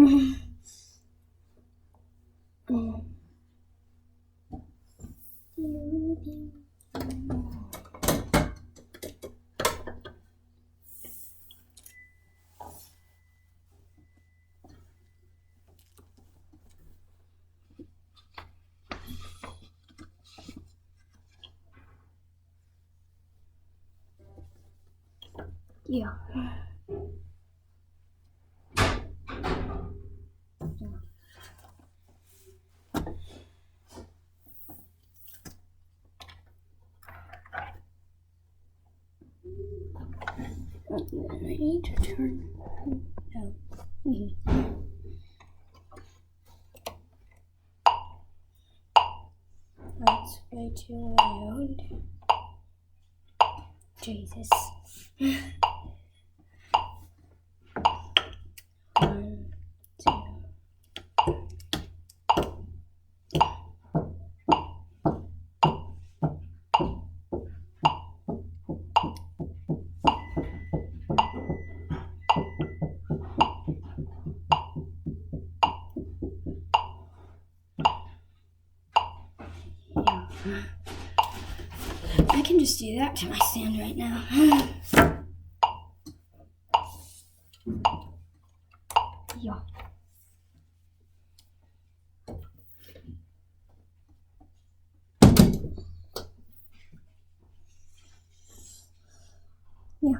Yeah. I need to turn down. That's way too loud. Jesus. One, two. Yeah. I can just do that to my stand right now. Yeah. Yeah.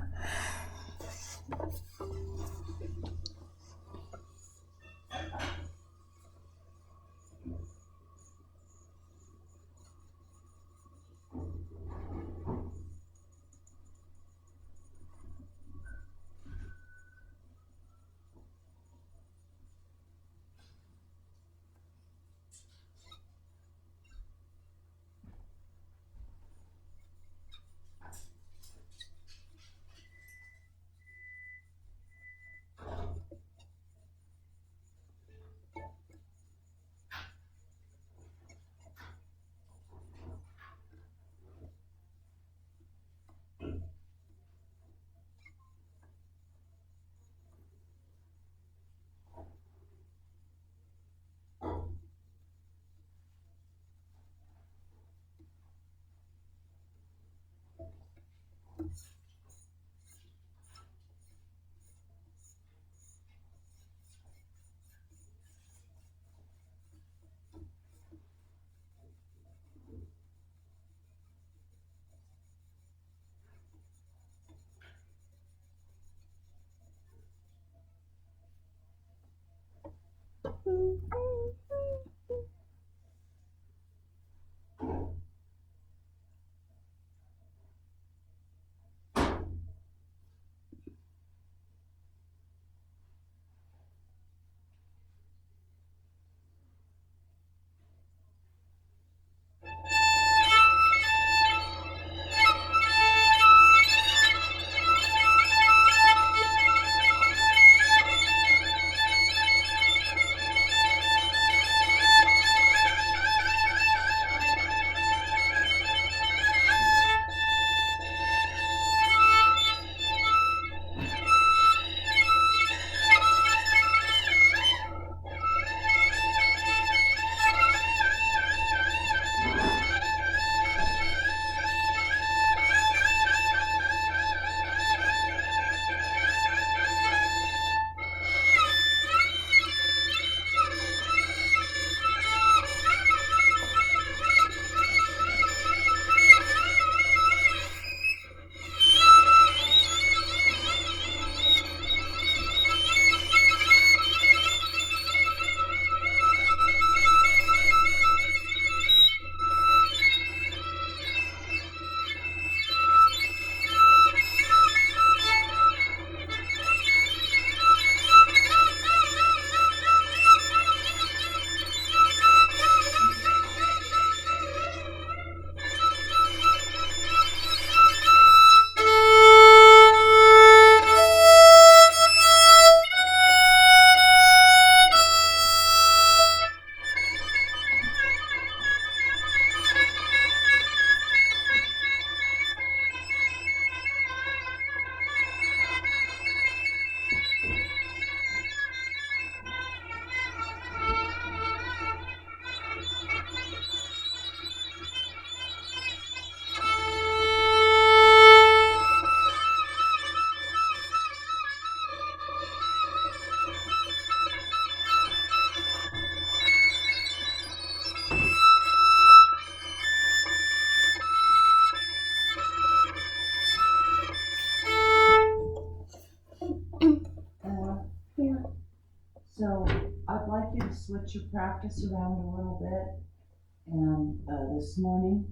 So I'd like you to switch your practice around a little bit. And this morning,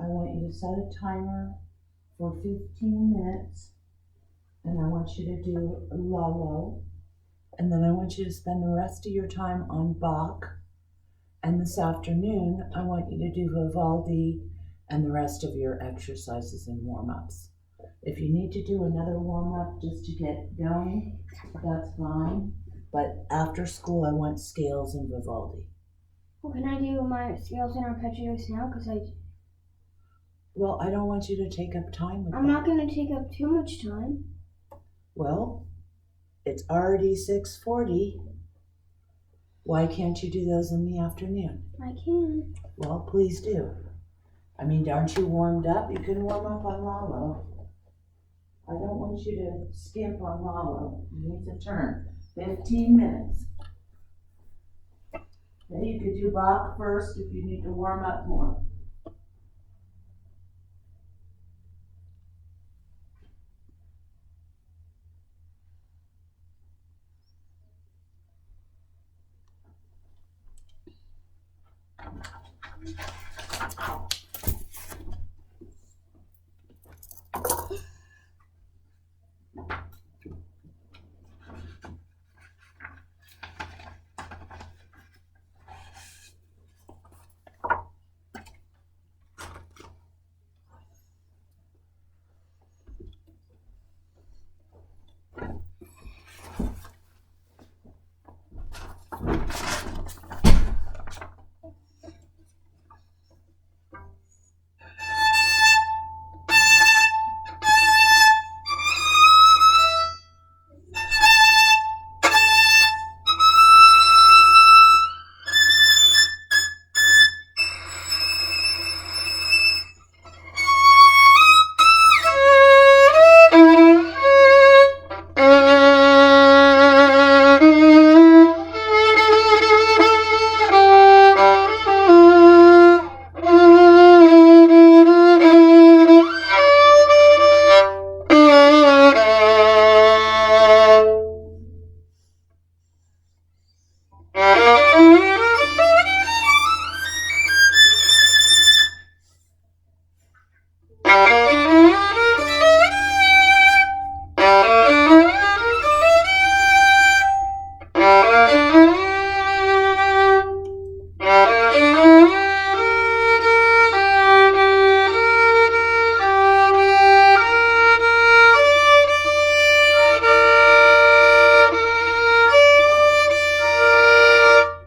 I want you to set a timer for 15 minutes. And I want you to do Lalo. And then I want you to spend the rest of your time on Bach. And this afternoon, I want you to do Vivaldi and the rest of your exercises and warm-ups. If you need to do another warm-up just to get going, that's fine. But after school, I want scales and Vivaldi. Well, can I do my scales and arpeggios now? Well, I don't want you to take up time with I'm that. not going to take up too much time. Well, it's already 6:40. Why can't you do those in the afternoon? I can. Well, please do. I mean, aren't you warmed up? You can warm up on Lalo. I don't want you to skimp on Lalo. You need to turn 15 minutes. Okay, you could do Bach first if you need to warm up more.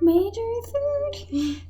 Major third.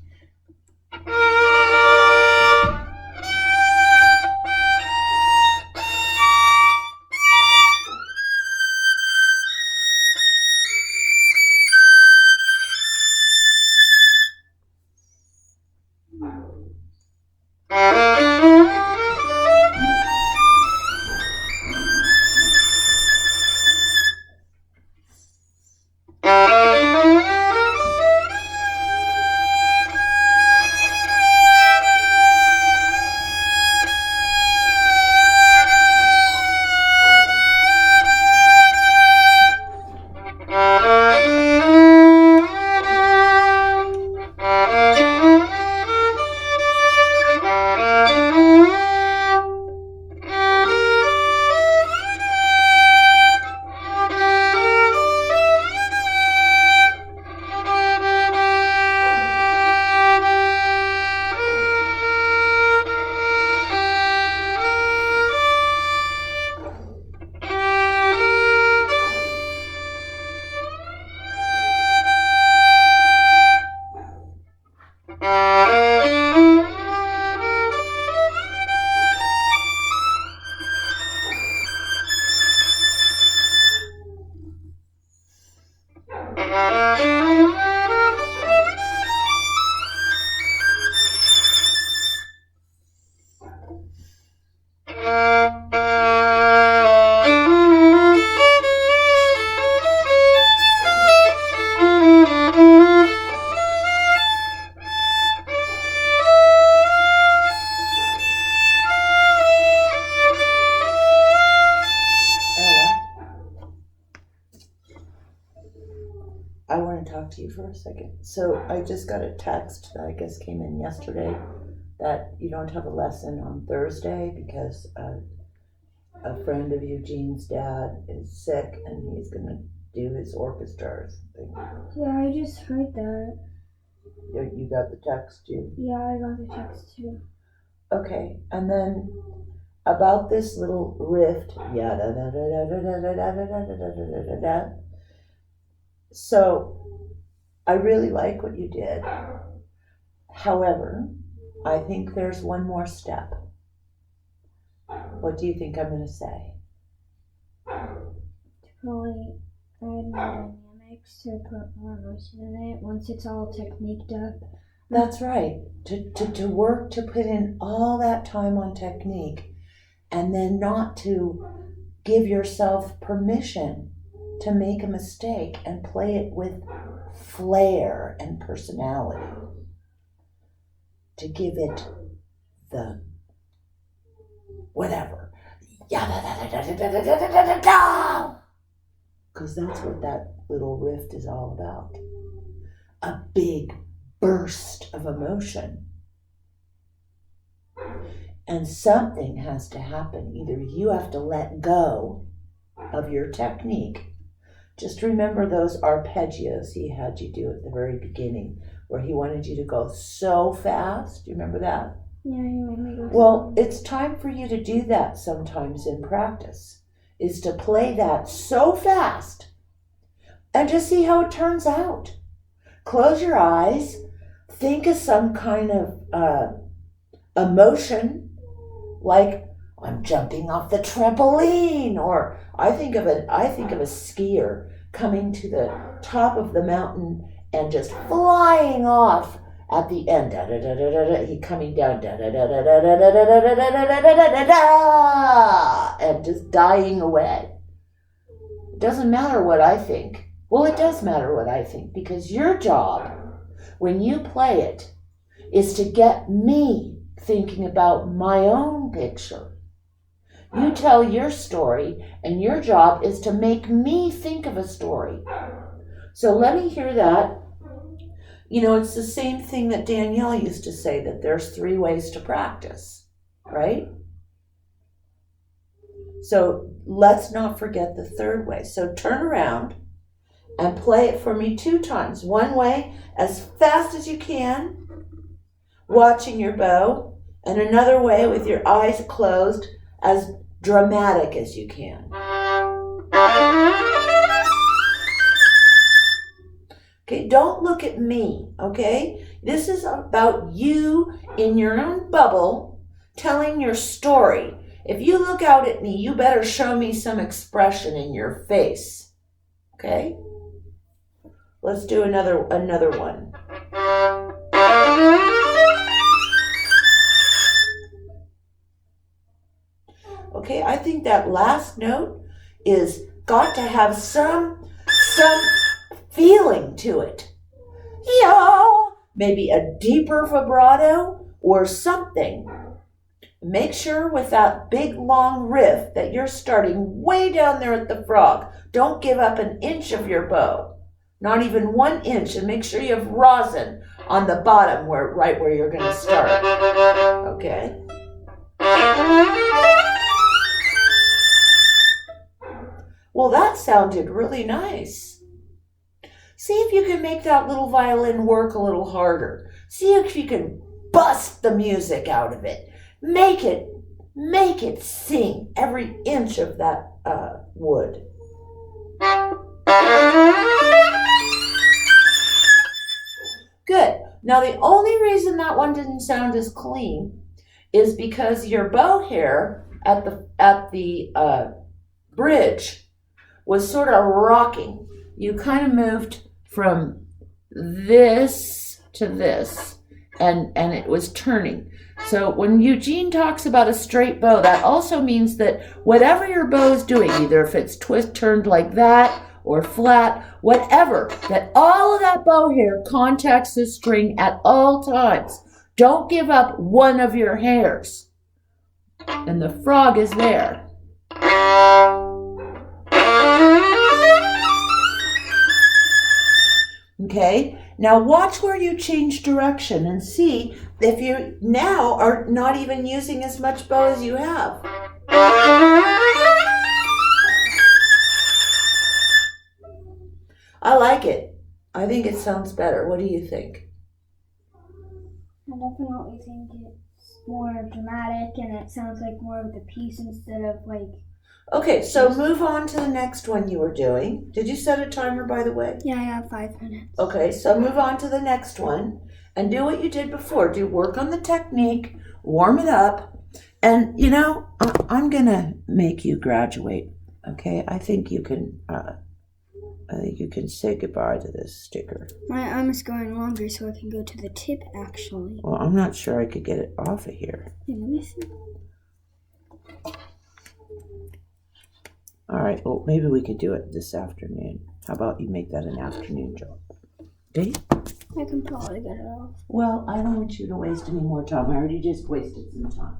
I want to talk to you for a second. So I just got a text that I guess came in yesterday that you don't have a lesson on Thursday because a friend of Eugene's dad is sick and he's going to do his orchestra or something. Yeah, I just heard that. You got the text too? Yeah, I got the text too. Okay, and then about this little rift, so I really like what you did. However, I think there's one more step. What do you think I'm going to say? Probably add more dynamics or put more emotion in it once it's all techniqued up. That's right. To work, to put in all that time on technique and then not to give yourself permission to make a mistake and play it with flair and personality. To give it the whatever. Because that's what that little riff is all about. A big burst of emotion. And something has to happen. Either you have to let go of your technique. Just remember those arpeggios he had you do at the very beginning, where he wanted you to go so fast. Do you remember that? Yeah, you made me go. Well, it's time for you to do that sometimes in practice, is to play that so fast and just see how it turns out. Close your eyes, think of some kind of emotion, like I'm jumping off the trampoline, or I think of a skier coming to the top of the mountain and just flying off at the end. He coming down and just dying away. It doesn't matter what I think. Well, it does matter what I think, because your job when you play it is to get me thinking about my own picture. You tell your story, and your job is to make me think of a story. So let me hear that. You know, it's the same thing that Danielle used to say, that there's 3 ways to practice, right? So let's not forget the 3rd way. So turn around and play it for me 2 times. One way, as fast as you can, watching your bow, and another way with your eyes closed, as dramatic as you can. Okay, don't look at me, okay? This is about you in your own bubble telling your story. If you look out at me, you better show me some expression in your face, okay? Let's do another one. Okay, I think that last note is got to have some feeling to it. Yo, maybe a deeper vibrato or something. Make sure with that big long riff that you're starting way down there at the frog. Don't give up an inch of your bow, not even 1 inch, and make sure you have rosin on the bottom, right where you're going to start. Okay. Well, that sounded really nice. See if you can make that little violin work a little harder. See if you can bust the music out of it. Make it sing every inch of that wood. Good. Now the only reason that one didn't sound as clean is because your bow hair at the bridge was sort of rocking. You kind of moved from this to this, and it was turning. So when Eugene talks about a straight bow, that also means that whatever your bow is doing, either if it's turned like that or flat, whatever, that all of that bow hair contacts the string at all times. Don't give up one of your hairs. And the frog is there. Okay, now watch where you change direction and see if you now are not even using as much bow as you have. I like it. I think it sounds better. What do you think? I definitely think it's more dramatic and it sounds like more of the piece instead of like. Okay, so move on to the next one you were doing. Did you set a timer, by the way? Yeah, I have 5 minutes. Okay, so move on to the next one and do what you did before. Do work on the technique, warm it up, and you know, I'm gonna make you graduate. Okay, I think you can. I think you can say goodbye to this sticker. My arm is going longer so I can go to the tip actually. Well, I'm not sure I could get it off of here. Hey, let me see. All right, well, maybe we could do it this afternoon. How about you make that an afternoon job? Okay? I can probably get it off. Well, I don't want you to waste any more time. I already just wasted some time.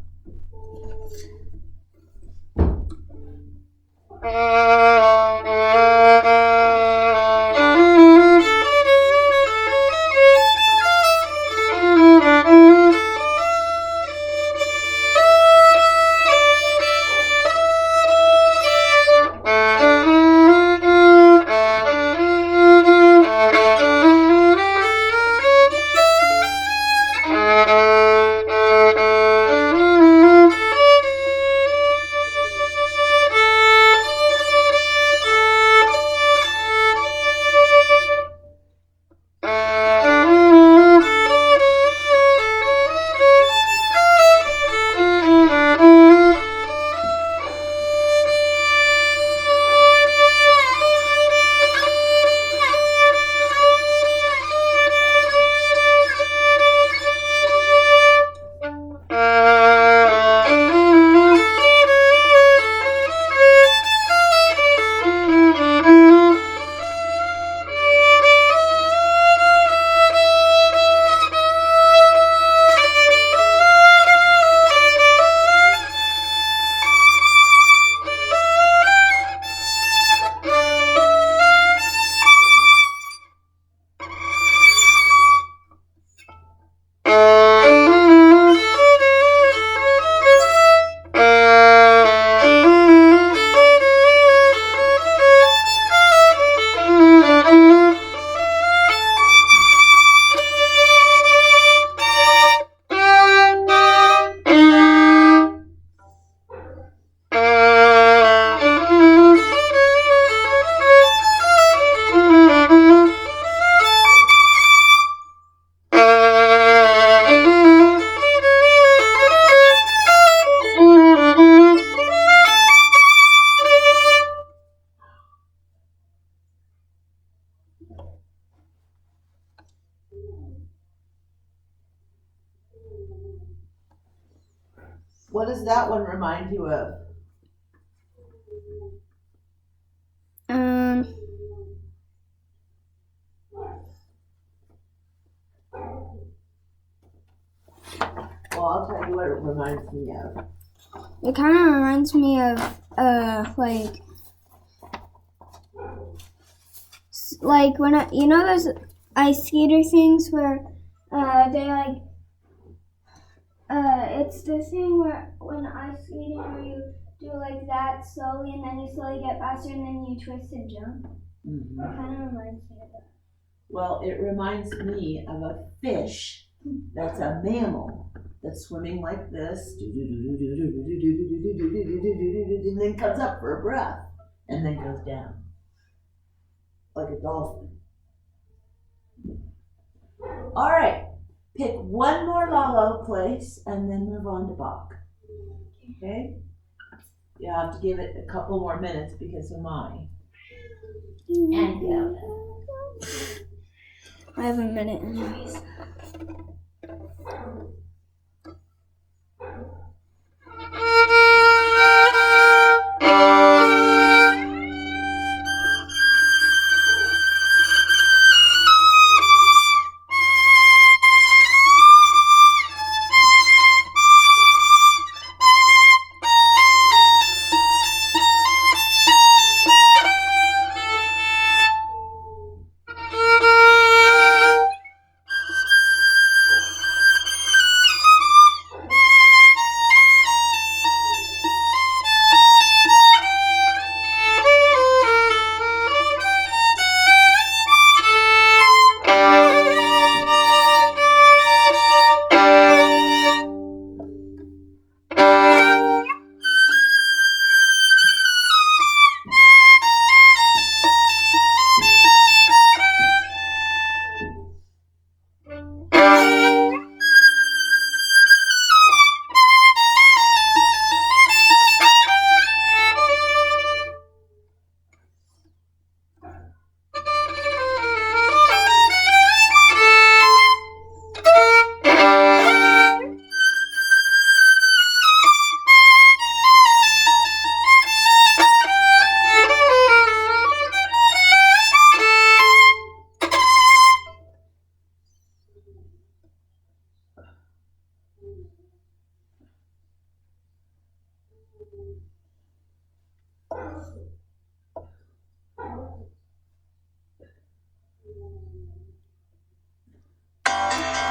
What does that one remind you of? Well, I'll tell you what it reminds me of. It kind of reminds me of like when you know those ice skater things where they like it's the thing where when ice skating where you do like that slowly and then you slowly get faster and then you twist and jump. Mm-hmm. It kind of reminds me of that. Well, it reminds me of a fish that's a mammal that's swimming like this, and then comes up for a breath, and then goes down like a dolphin. All right, pick one more Lalo place and then move on to Bach. Okay? You have to give it a couple more minutes because of mine. And go. I have a minute anyways.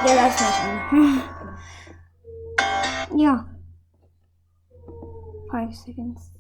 Yeah, that's my turn. Yeah. 5 seconds.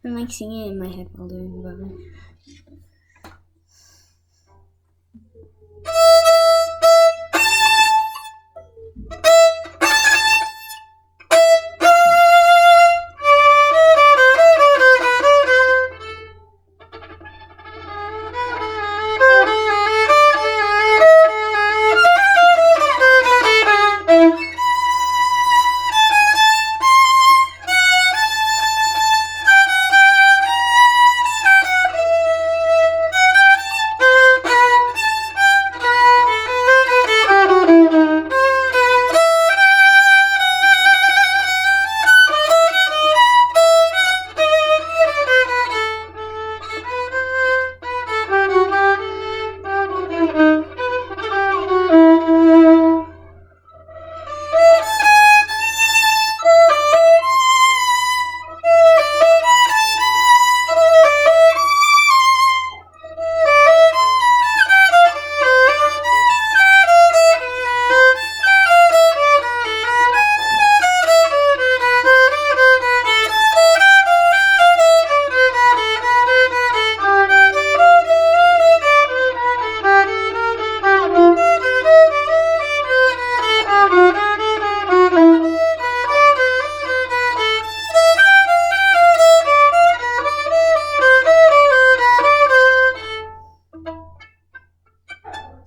I'm like singing it in my head while doing it.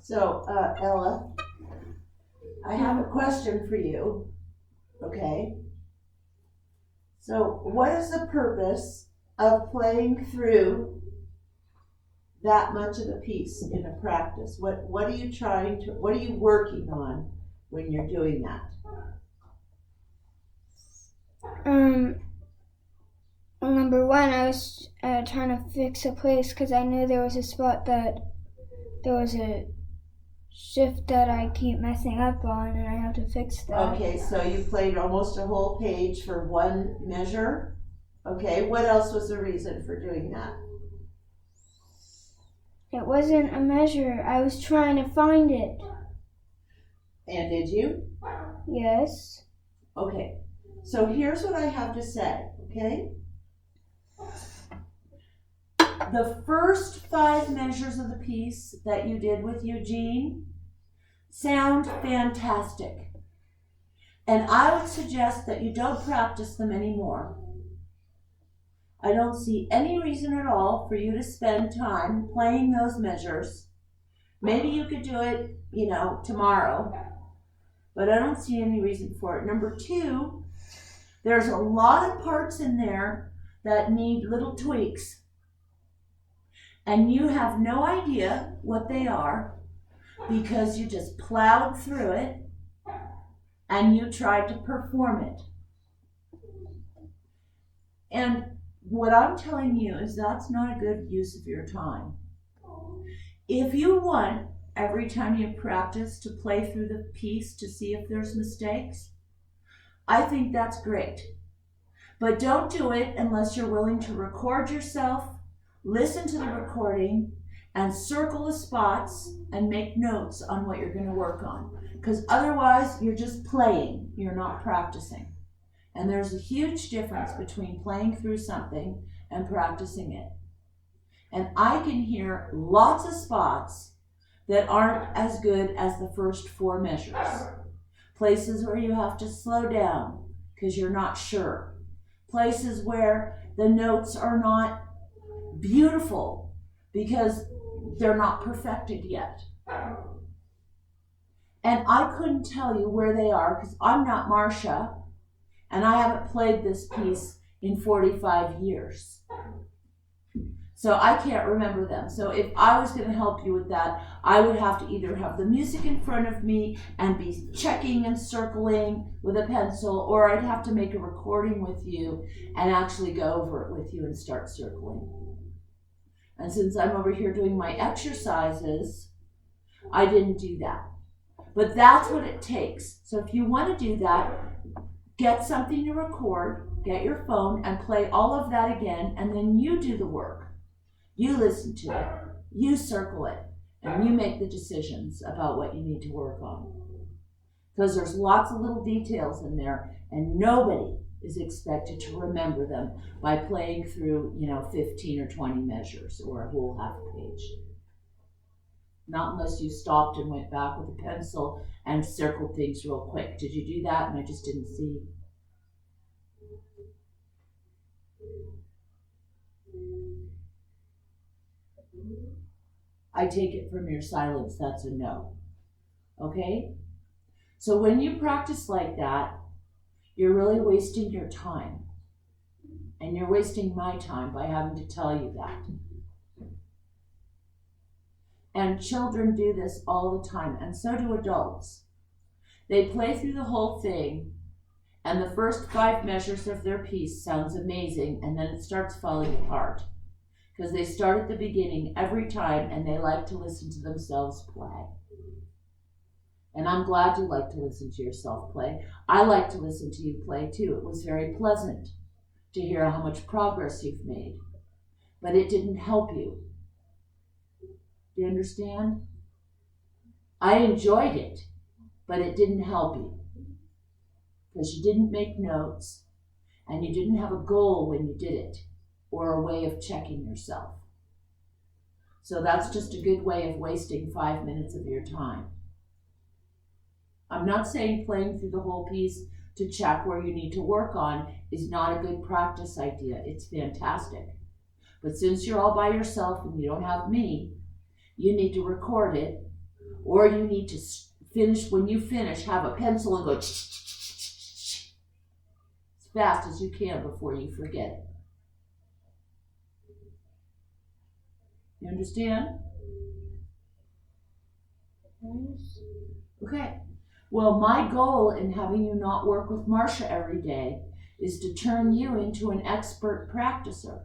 So, Ella, I have a question for you, okay? So, what is the purpose of playing through that much of the piece in a practice? What are you what are you working on when you're doing that? Well, number one, I was trying to fix a place because I knew there was a spot that there was a shift that I keep messing up on, and I have to fix that. Okay, so you played almost a whole page for one measure. Okay, what else was the reason for doing that? It wasn't a measure. I was trying to find it. And did you? Yes. Okay, so here's what I have to say, okay? The first 5 measures of the piece that you did with Eugene sound fantastic. And I would suggest that you don't practice them anymore. I don't see any reason at all for you to spend time playing those measures. Maybe you could do it, tomorrow, but I don't see any reason for it. Number 2, there's a lot of parts in there that need little tweaks. And you have no idea what they are because you just plowed through it and you tried to perform it. And what I'm telling you is that's not a good use of your time. If you want every time you practice to play through the piece to see if there's mistakes, I think that's great. But don't do it unless you're willing to record yourself, listen to the recording, and circle the spots and make notes on what you're going to work on. Because otherwise, you're just playing. You're not practicing. And there's a huge difference between playing through something and practicing it. And I can hear lots of spots that aren't as good as the first 4 measures. Places where you have to slow down because you're not sure. Places where the notes are not beautiful because they're not perfected yet. And I couldn't tell you where they are because I'm not Marcia and I haven't played this piece in 45 years. So I can't remember them. So if I was going to help you with that, I would have to either have the music in front of me and be checking and circling with a pencil, or I'd have to make a recording with you and actually go over it with you and start circling. And since I'm over here doing my exercises, I didn't do that. But that's what it takes. So if you want to do that, get something to record, get your phone and play all of that again, and then you do the work. You listen to it, you circle it, and you make the decisions about what you need to work on. Because there's lots of little details in there, and nobody is expected to remember them by playing through, 15 or 20 measures or a whole half page. Not unless you stopped and went back with a pencil and circled things real quick. Did you do that? And I just didn't see. I take it from your silence, that's a no. Okay? So when you practice like that, you're really wasting your time. And you're wasting my time by having to tell you that. And children do this all the time, and so do adults. They play through the whole thing, and the first 5 measures of their piece sounds amazing, and then it starts falling apart. Because they start at the beginning every time, and they like to listen to themselves play. And I'm glad you like to listen to yourself play. I like to listen to you play too. It was very pleasant to hear how much progress you've made. But it didn't help you. Do you understand? I enjoyed it, but it didn't help you. Because you didn't make notes, and you didn't have a goal when you did it, or a way of checking yourself. So that's just a good way of wasting 5 minutes of your time. I'm not saying playing through the whole piece to check where you need to work on is not a good practice idea. It's fantastic. But since you're all by yourself and you don't have me, you need to record it, or you need to finish, when you finish, have a pencil and go as fast as you can before you forget it. You understand? Yes. Okay. Well, my goal in having you not work with Marcia every day is to turn you into an expert practicer.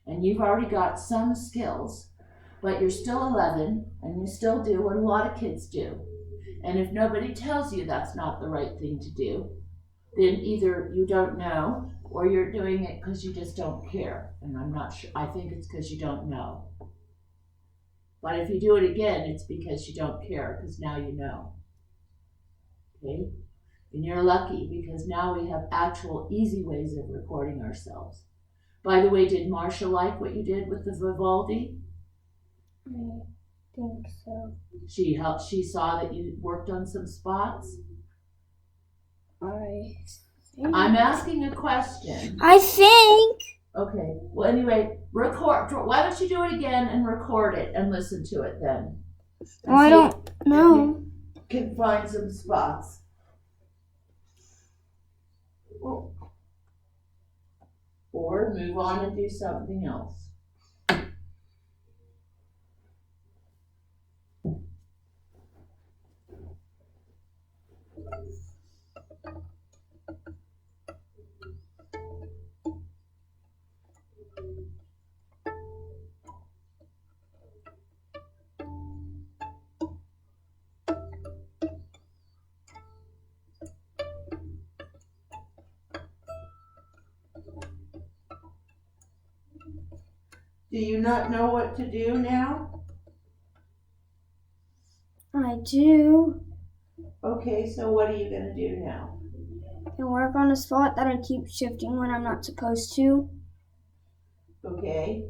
And you've already got some skills, but you're still 11 and you still do what a lot of kids do. And if nobody tells you that's not the right thing to do, then either you don't know or you're doing it because you just don't care. And I'm not sure. I think it's because you don't know. But if you do it again, it's because you don't care, because now you know. Okay? And you're lucky because now we have actual easy ways of recording ourselves. By the way, did Marcia like what you did with the Vivaldi? I think so. She saw that you worked on some spots? I'm asking a question. I think. Okay. Well, anyway, record. Why don't you do it again and record it and listen to it then? Well, I don't know. Can find some spots. Or move on and do something else. Do you not know what to do now? I do. Okay, so what are you going to do now? and work on a spot that I keep shifting when I'm not supposed to. Okay.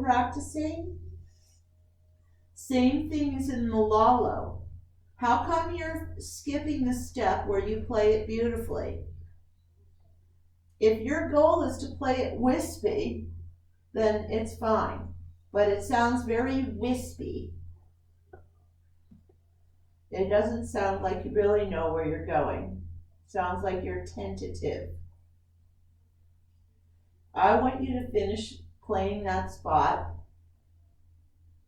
Practicing, same thing as in the Lalo. How come you're skipping the step where you play it beautifully? If your goal is to play it wispy, then it's fine. But it sounds very wispy. It doesn't sound like you really know where you're going. It sounds like you're tentative. I want you to finish playing that spot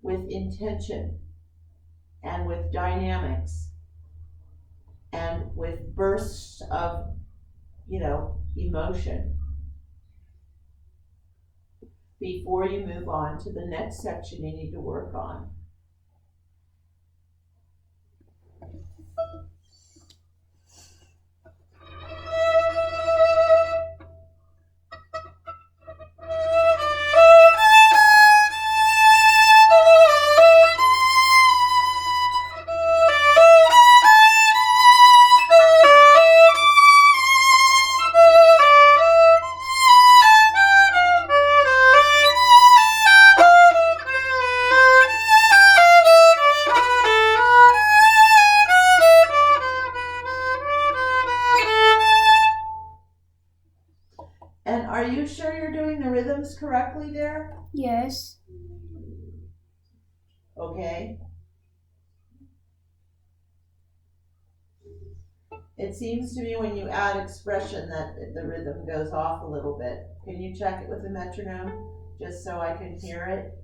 with intention and with dynamics and with bursts of, emotion before you move on to the next section you need to work on. And are you sure you're doing the rhythms correctly there? Yes. Okay. It seems to me when you add expression that the rhythm goes off a little bit. Can you check it with the metronome just so I can hear it?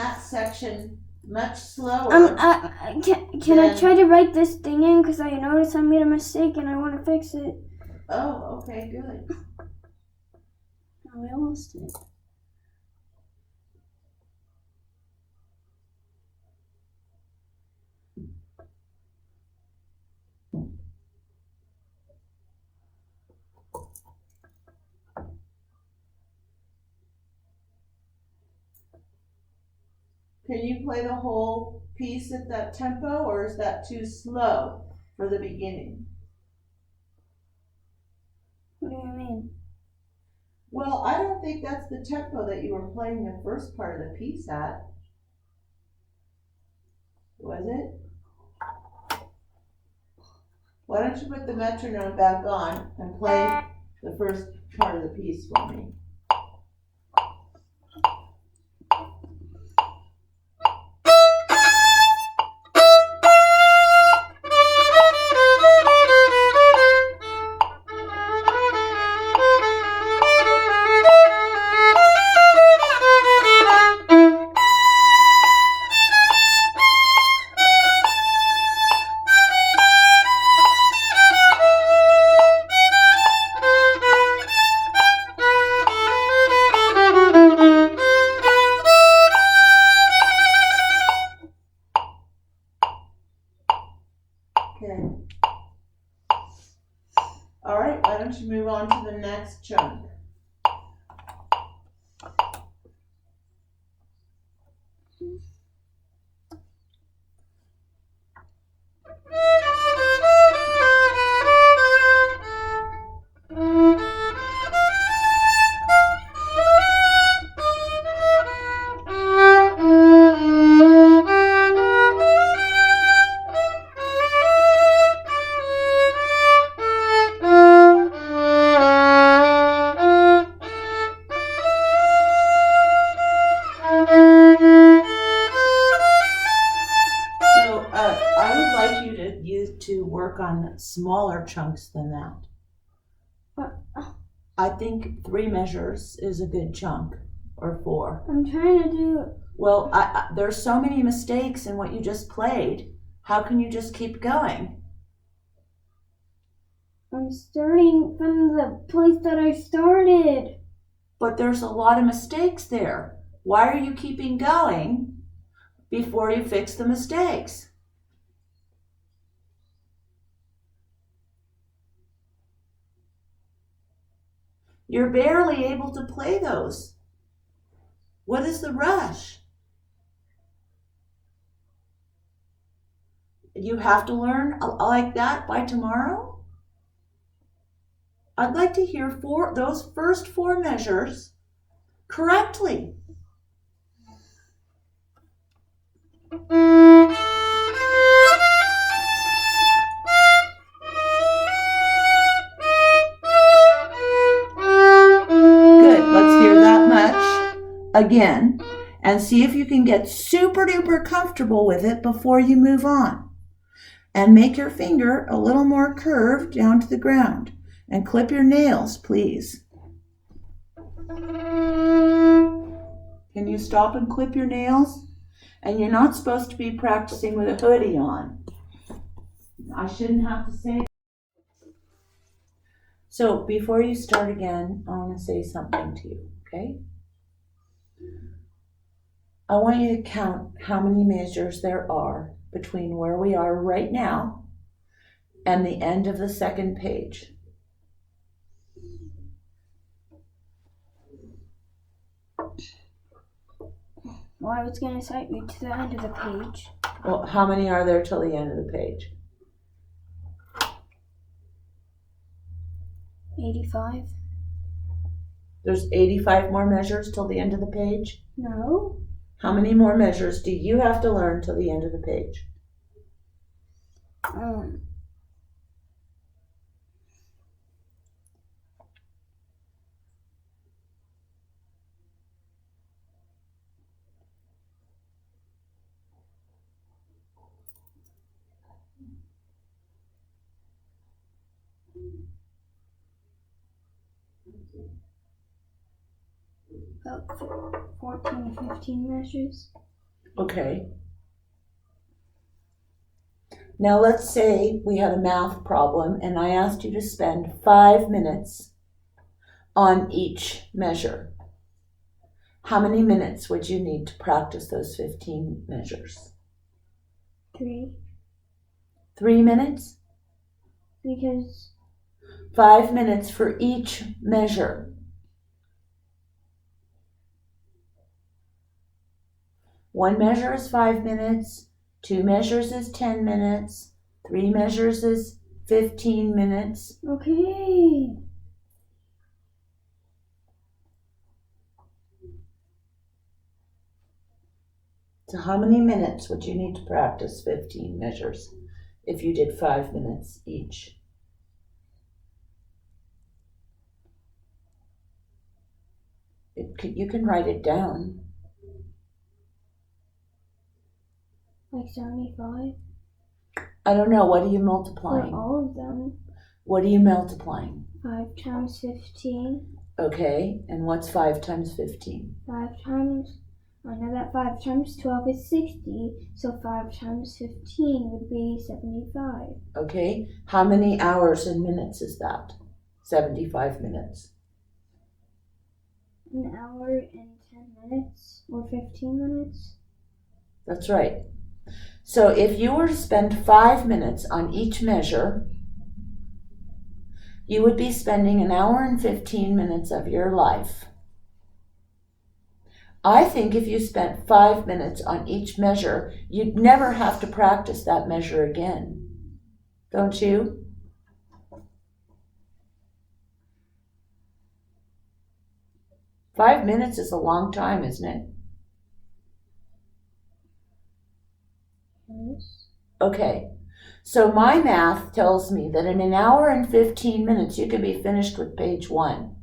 that section much slower. Can I try to write this thing in? Because I noticed I made a mistake and I want to fix it. Oh, okay, good. Oh, I lost it. Can you play the whole piece at that tempo, or is that too slow for the beginning? What do you mean? Well, I don't think that's the tempo that you were playing the first part of the piece at. Was it? Why don't you put the metronome back on and play the first part of the piece for me? Okay. All right, why don't you move on to the next chunk? I would like you to work on smaller chunks than that. I think 3 measures is a good chunk, or 4. I'm trying to do. Well, there's so many mistakes in what you just played. How can you just keep going? I'm starting from the place that I started. But there's a lot of mistakes there. Why are you keeping going before you fix the mistakes? You're barely able to play those. What is the rush? You have to learn like that by tomorrow? I'd like to hear those first 4 measures correctly. Again, and see if you can get super duper comfortable with it before you move on. And make your finger a little more curved down to the ground. And clip your nails, please. Can you stop and clip your nails? And you're not supposed to be practicing with a hoodie on. I shouldn't have to say. So before you start again, I want to say something to you, okay? I want you to count how many measures there are between where we are right now and the end of the second page. Well, I was going to cite you to the end of the page. Well, how many are there till the end of the page? 85. There's 85 more measures till the end of the page? No. How many more measures do you have to learn till the end of the page? About 14 or 15 measures. Okay. Now let's say we had a math problem and I asked you to spend 5 minutes on each measure. How many minutes would you need to practice those 15 measures? 3. 3 minutes? Because 5 minutes for each measure. One measure is 5 minutes, 2 measures is 10 minutes, 3 measures is 15 minutes. okay. So how many minutes would you need to practice 15 measures if you did 5 minutes each? You can write it down. Like 75? I don't know. What are you For multiplying? all of them. What are you multiplying? 5 times 15. Okay, and what's 5 times 15? 5 times, I know that 5 times 12 is 60, so 5 times 15 would be 75. Okay, how many hours and minutes is that? 75 minutes. An hour and 10 minutes, or 15 minutes. That's right. So if you were to spend 5 minutes on each measure, you would be spending an hour and 15 minutes of your life. I think if you spent 5 minutes on each measure, you'd never have to practice that measure again. Don't you? Five minutes is a long time, isn't it? Yes. Okay, so my math tells me that in an hour and 15 minutes, you can be finished with page 1.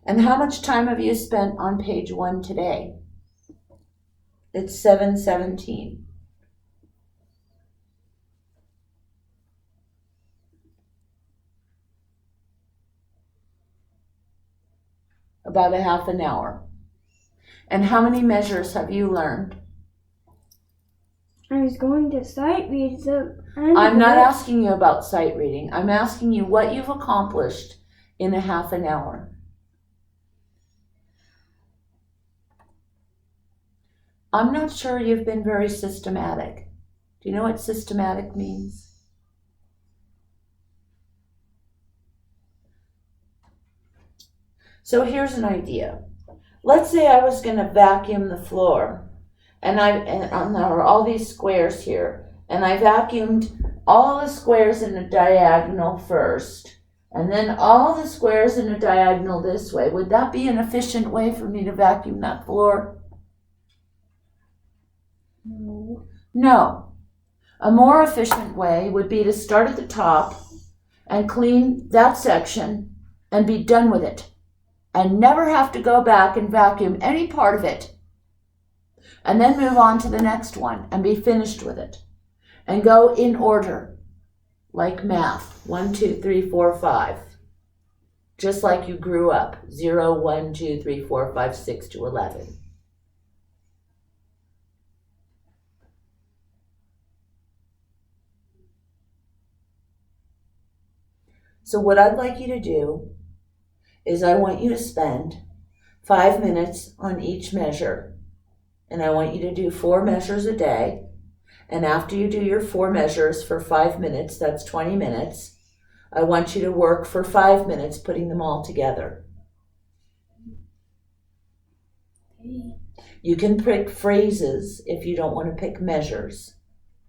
And how much time have you spent on page 1 today? It's 7:17. About a half an hour. And how many measures have you learned? I was going to sight read, so I'm not asking you about sight reading. I'm asking you what you've accomplished in a half an hour. I'm not sure you've been very systematic. Do you know what systematic means? So here's an idea. Let's say I was going to vacuum the floor, and there are all these squares here, and I vacuumed all the squares in a diagonal first, and then all the squares in a diagonal this way. Would that be an efficient way for me to vacuum that floor? No. No. A more efficient way would be to start at the top and clean that section and be done with it, and never have to go back and vacuum any part of it, and then move on to the next one and be finished with it, and go in order, like math, 1, 2, 3, 4, 5, just like you grew up, 0, 1, 2, 3, 4, 5, 6 to 11. So what I'd like you to do is I want you to spend 5 minutes on each measure. And I want you to do 4 measures a day. And after you do your 4 measures for 5 minutes, that's 20 minutes, I want you to work for 5 minutes putting them all together. Okay. You can pick phrases if you don't want to pick measures.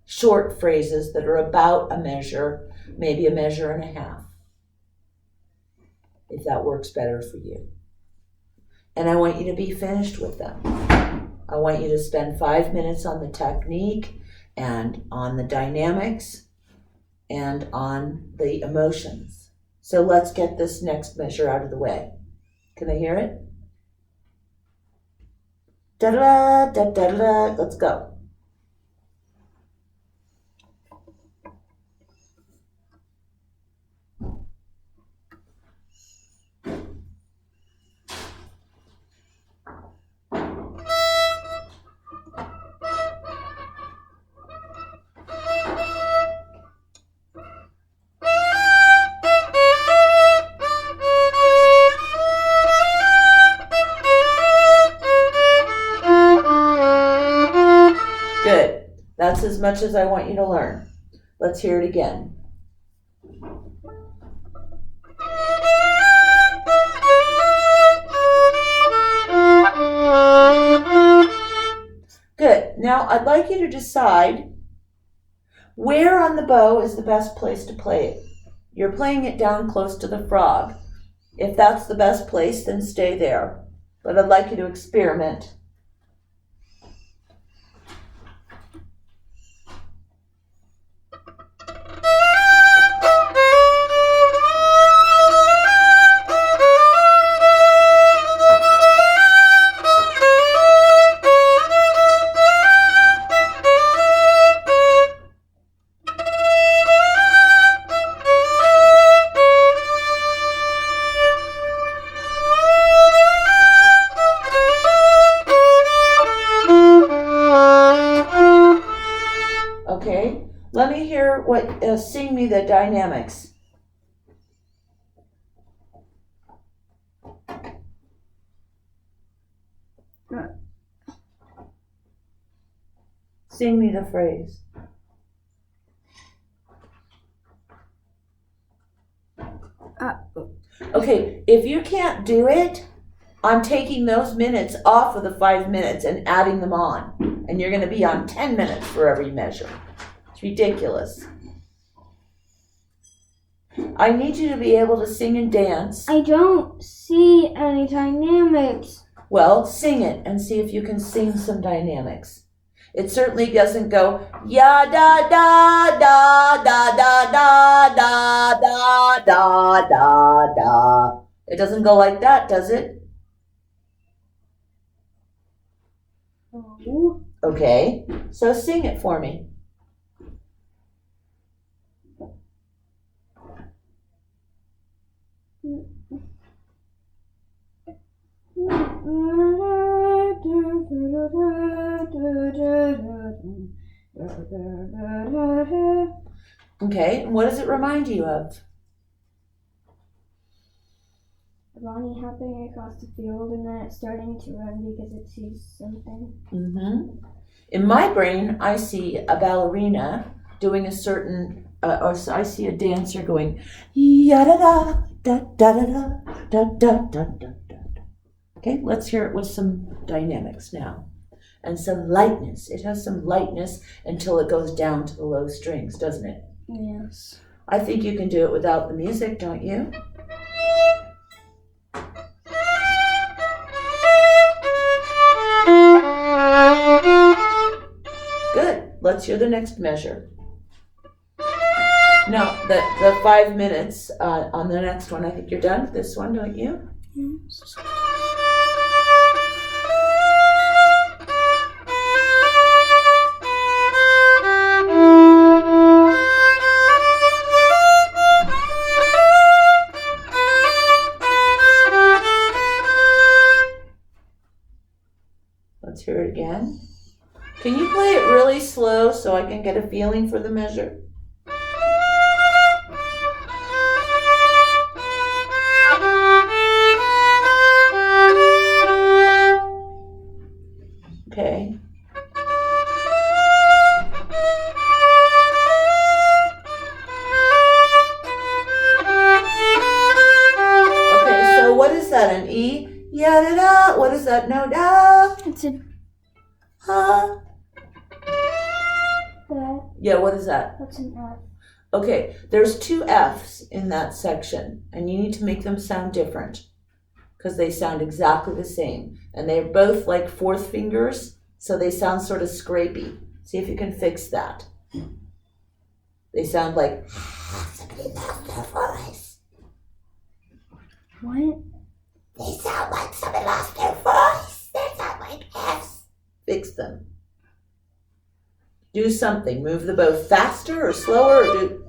Short phrases that are about a measure, maybe a measure and a half, if that works better for you. And I want you to be finished with them. I want you to spend 5 minutes on the technique and on the dynamics and on the emotions. So let's get this next measure out of the way. Can I hear it? Da-da-da, da-da-da, let's go. as much as I want you to learn. Let's hear it again. Good. Now I'd like you to decide where on the bow is the best place to play it. You're playing it down close to the frog. If that's the best place, then stay there. But I'd like you to experiment. Okay, let me hear sing me the dynamics. Sing me the phrase. Okay, if you can't do it, I'm taking those minutes off of the 5 minutes and adding them on. And you're going to be on 10 minutes for every measure. It's ridiculous. I need you to be able to sing and dance. I don't see any dynamics. Well, sing it and see if you can sing some dynamics. It certainly doesn't go ya da da da da da da da da da da da. It doesn't go like that, does it? No. Okay, so sing it for me. Okay, and what does it remind you of? Ronnie hopping across the field and then it's starting to run because it sees something. Mm-hmm. In my brain, I see a ballerina doing a certain, or I see a dancer going, ya da da da da da da da da da da. Okay, let's hear it with some dynamics now. And some lightness. It has some lightness until it goes down to the low strings, doesn't it? Yes. I think you can do it without the music, don't you? Good. Let's hear the next measure. No, the 5 minutes on the next one. I think you're done with this one, don't you? Yes. Let's hear it again. Can you play it really slow so I can get a feeling for the measure? Okay. Okay, so what is that, an E? Ya da da. What is that? No da. It's a Huh? that. Yeah, what is that? That's an F. Okay, there's 2 F's in that section, and you need to make them sound different because they sound exactly the same. And they're both like 4th fingers, so they sound sort of scrapey. See if you can fix that. They sound like somebody lost their voice. What? They sound like somebody lost their voice. They sound like F's. Fix them. Do something. Move the bow faster or slower, or do.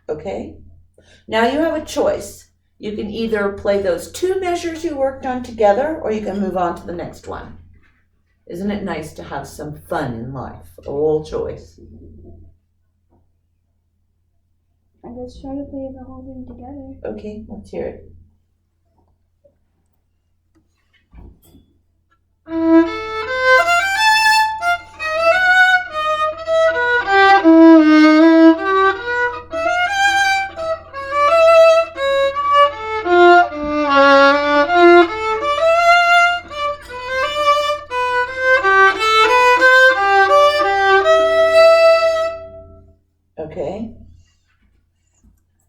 Okay? Now you have a choice. You can either play those 2 measures you worked on together, or you can move on to the next one. Isn't it nice to have some fun in life? A little choice. I just try to play the whole thing together. Okay, let's hear it. Okay.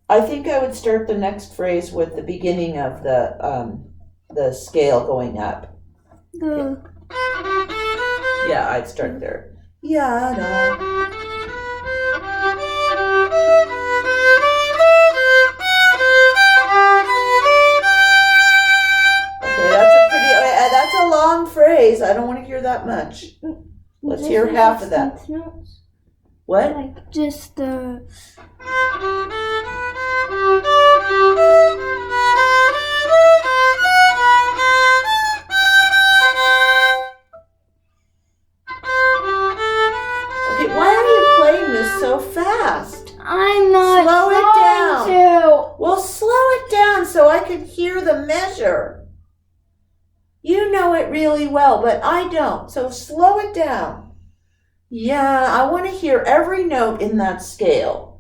I think I would start the next phrase with the beginning of the scale going up. The Yeah, I'd start there. Yada. That's a long phrase. I don't want to hear that much. Let's hear half of that. Notes? What? Like just the. Okay, why are you playing this so fast? I'm not. Slow it down. To. Well, slow it down so I can hear the measure. You know it really well, but I don't. So slow it down. Yeah, I want to hear every note in that scale.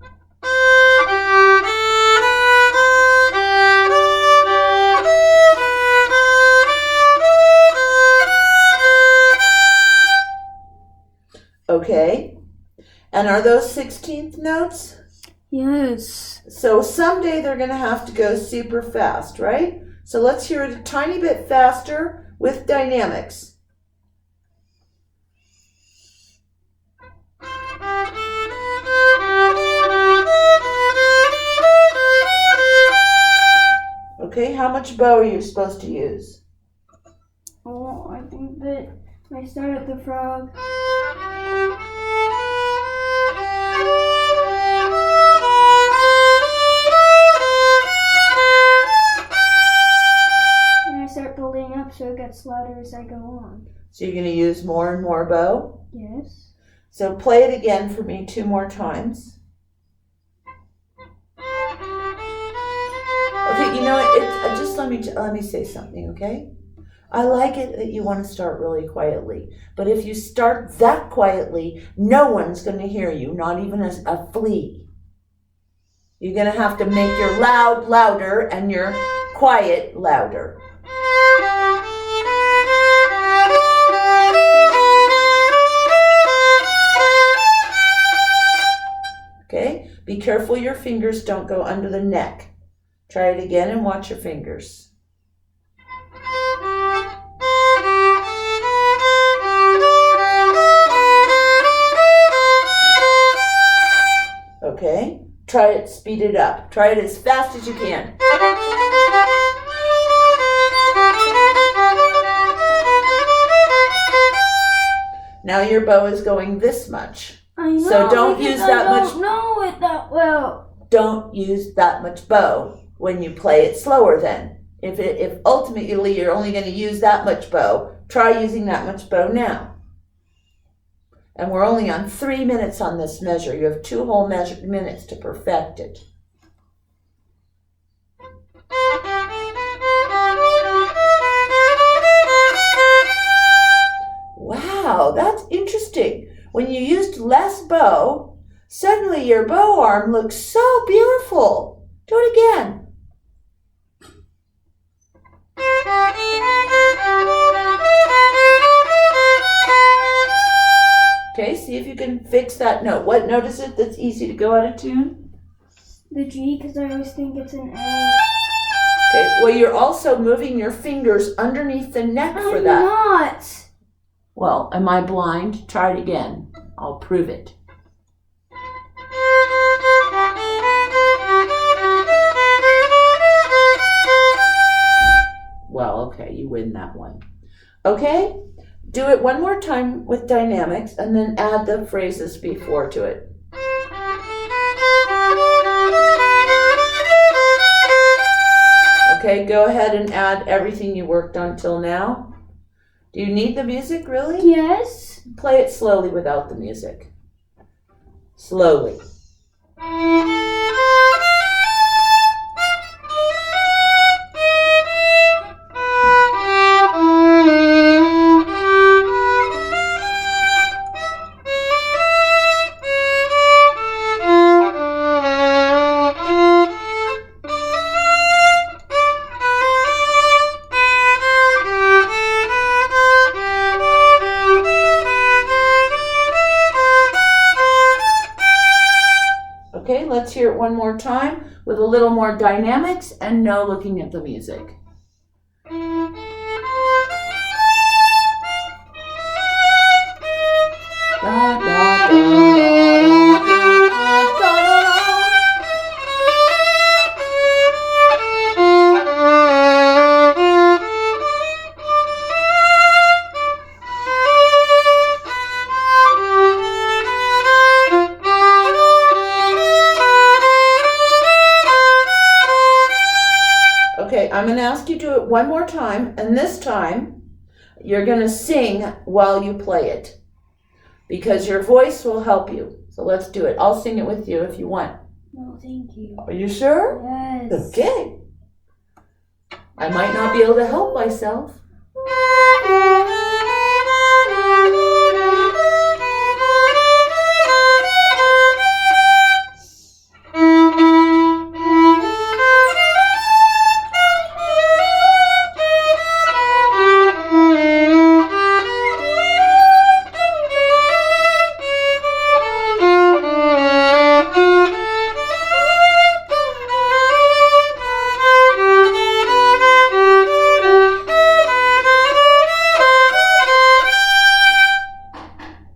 Okay. And are those 16th notes? Yes. So someday they're going to have to go super fast, right? So let's hear it a tiny bit faster with dynamics. Okay, how much bow are you supposed to use? Oh, I think that I start at the frog. Start building up so it gets louder as I go on. So you're going to use more and more bow? Yes. So play it again for me 2 more times. Okay, you know what? Just let me say something, okay? I like it that you want to start really quietly, but if you start that quietly, no one's going to hear you, not even a flea. You're going to have to make your loud louder and your quiet louder. Okay, be careful your fingers don't go under the neck. Try it again and watch your fingers. Okay, try it, speed it up. Try it as fast as you can. Now your bow is going this much. I know, so don't use that much. I don't know it that well. Don't use that much bow when you play it slower then. If ultimately you're only going to use that much bow, try using that much bow now. And we're only on 3 minutes on this measure. You have 2 whole minutes to perfect it. Wow, that's interesting. When you used less bow, suddenly your bow arm looks so beautiful. Do it again. Okay, see if you can fix that note. What note is it that's easy to go out of tune? The G, because I always think it's an A. Okay, well, you're also moving your fingers underneath the neck for that. I'm not. Well, am I blind? Try it again. I'll prove it. Well, okay, you win that one. Okay, do it one more time with dynamics and then add the phrases before to it. Okay, go ahead and add everything you worked on till now. Do you need the music, really? Yes. Play it slowly without the music. Slowly. Okay, let's hear it one more time with a little more dynamics and no looking at the music. Da, da, da, da, da, da, Okay, I'm going to ask you to do it one more time, and this time you're going to sing while you play it because your voice will help you. So let's do it. I'll sing it with you if you want. No, thank you. Are you sure? Yes. Okay. I might not be able to help myself.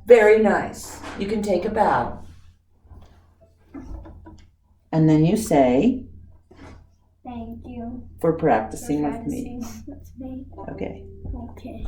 Very nice. You can take a bow. And then you say, Thank you for for practicing with me. practicing with me. Okay. Okay.